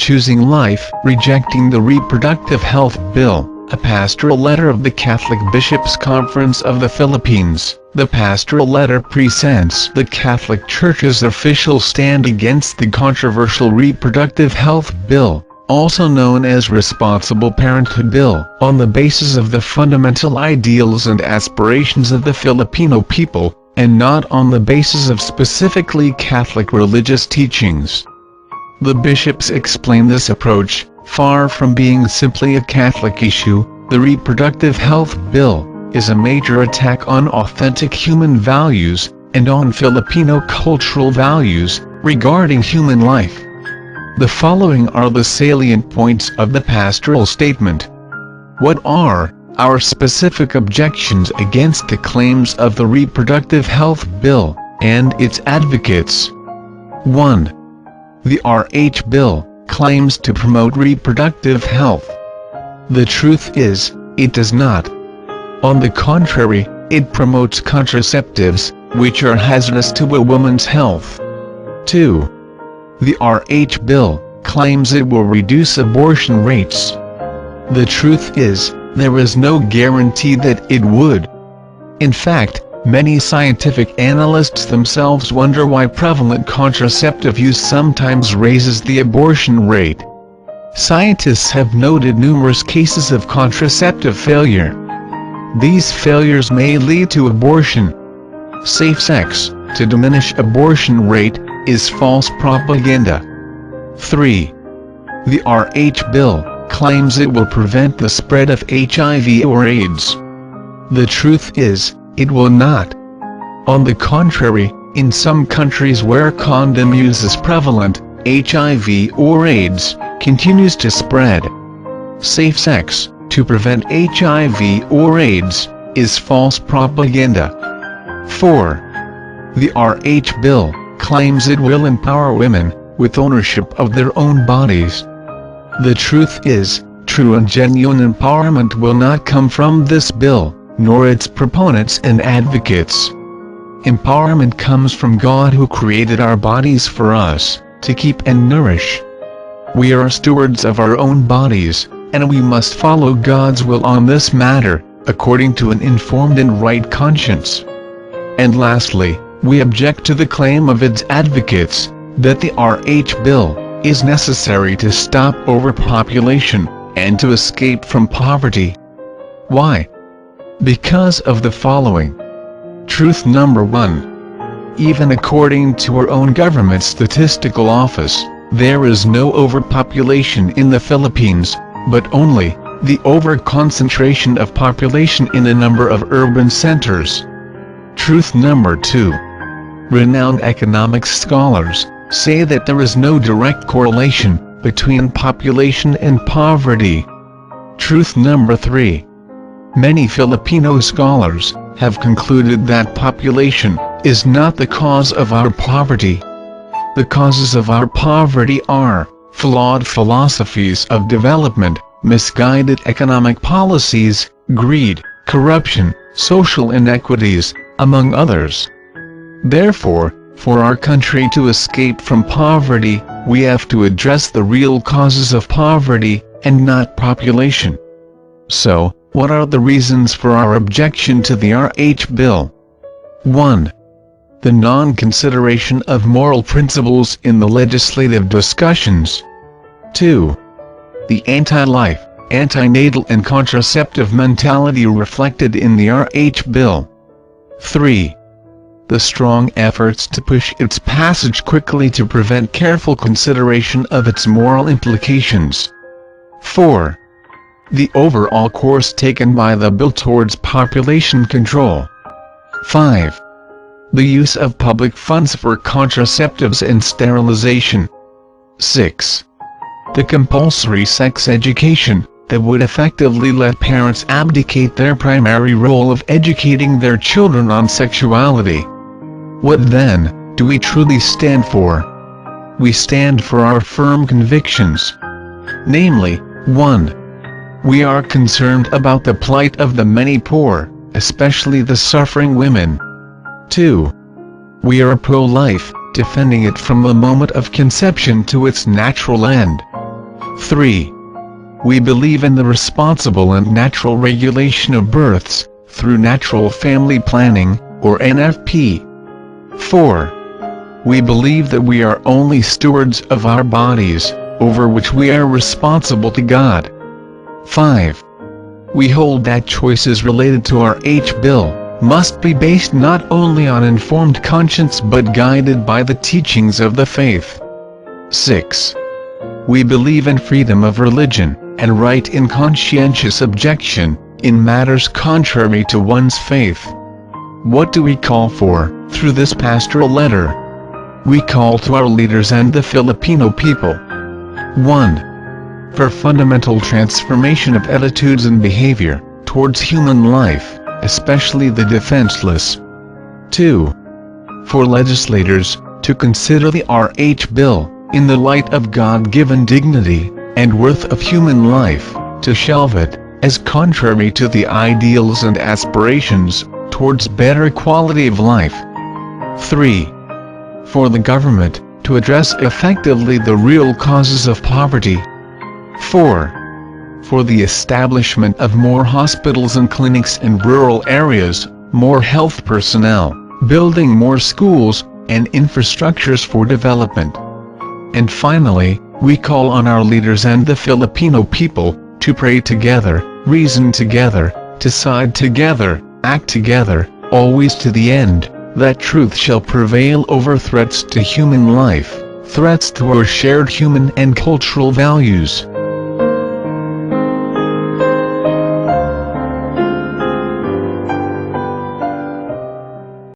Choosing Life, Rejecting the Reproductive Health Bill, a pastoral letter of the Catholic Bishops' Conference of the Philippines. The pastoral letter presents the Catholic Church's official stand against the controversial Reproductive Health Bill, also known as Responsible Parenthood Bill, on the basis of the fundamental ideals and aspirations of the Filipino people, and not on the basis of specifically Catholic religious teachings. The bishops explain this approach: far from being simply a Catholic issue, the Reproductive Health Bill is a major attack on authentic human values, and on Filipino cultural values, regarding human life. The following are the salient points of the pastoral statement. What are our specific objections against the claims of the Reproductive Health Bill, and its advocates? 1. The RH Bill claims to promote reproductive health. The truth is, it does not. On the contrary, it promotes contraceptives, which are hazardous to a woman's health. 2. The RH Bill claims it will reduce abortion rates. The truth is, there is no guarantee that it would. In fact, many scientific analysts themselves wonder why prevalent contraceptive use sometimes raises the abortion rate. Scientists have noted numerous cases of contraceptive failure. These failures may lead to abortion. Safe sex, to diminish abortion rate, is false propaganda. 3. The RH Bill claims it will prevent the spread of HIV or AIDS. The truth is, it will not. On the contrary, in some countries where condom use is prevalent, HIV or AIDS continues to spread. Safe sex, to prevent HIV or AIDS, is false propaganda. 4. The RH Bill claims it will empower women with ownership of their own bodies. The truth is, true and genuine empowerment will not come from this bill, nor its proponents and advocates. Empowerment comes from God, who created our bodies for us to keep and nourish. We are stewards of our own bodies, and we must follow God's will on this matter, according to an informed and right conscience. And lastly, we object to the claim of its advocates that the RH Bill is necessary to stop overpopulation and to escape from poverty. Why? Because of the following. Truth number 1. Even according to our own government statistical office, there is no overpopulation in the Philippines, but only the over-concentration of population in a number of urban centers. Truth number 2. Renowned economics scholars say that there is no direct correlation between population and poverty. Truth number 3. Many Filipino scholars have concluded that population is not the cause of our poverty. The causes of our poverty are flawed philosophies of development, misguided economic policies, greed, corruption, social inequities, among others. Therefore, for our country to escape from poverty, we have to address the real causes of poverty, and not population. So, what are the reasons for our objection to the RH Bill? 1. The non-consideration of moral principles in the legislative discussions. 2. The anti-life, anti-natal and contraceptive mentality reflected in the RH Bill. 3. The strong efforts to push its passage quickly to prevent careful consideration of its moral implications. 4. The overall course taken by the bill towards population control. 5. The use of public funds for contraceptives and sterilization. 6. The compulsory sex education that would effectively let parents abdicate their primary role of educating their children on sexuality. What then do we truly stand for? We stand for our firm convictions. Namely, 1. We are concerned about the plight of the many poor, especially the suffering women. 2. We are pro-life, defending it from the moment of conception to its natural end. 3. We believe in the responsible and natural regulation of births, through natural family planning, or NFP. 4. We believe that we are only stewards of our bodies, over which we are responsible to God. 5. We hold that choices related to our H-bill must be based not only on informed conscience but guided by the teachings of the faith. 6. We believe in freedom of religion, and right in conscientious objection, in matters contrary to one's faith. What do we call for, through this pastoral letter? We call to our leaders and the Filipino people. 1. For fundamental transformation of attitudes and behavior, towards human life, especially the defenseless. 2. For legislators, to consider the RH bill, in the light of God-given dignity, and worth of human life, to shelve it, as contrary to the ideals and aspirations, towards better quality of life. 3. For the government, to address effectively the real causes of poverty. 4. For the establishment of more hospitals and clinics in rural areas, more health personnel, building more schools, and infrastructures for development. And finally, we call on our leaders and the Filipino people, to pray together, reason together, decide together, act together, always to the end, that truth shall prevail over threats to human life, threats to our shared human and cultural values.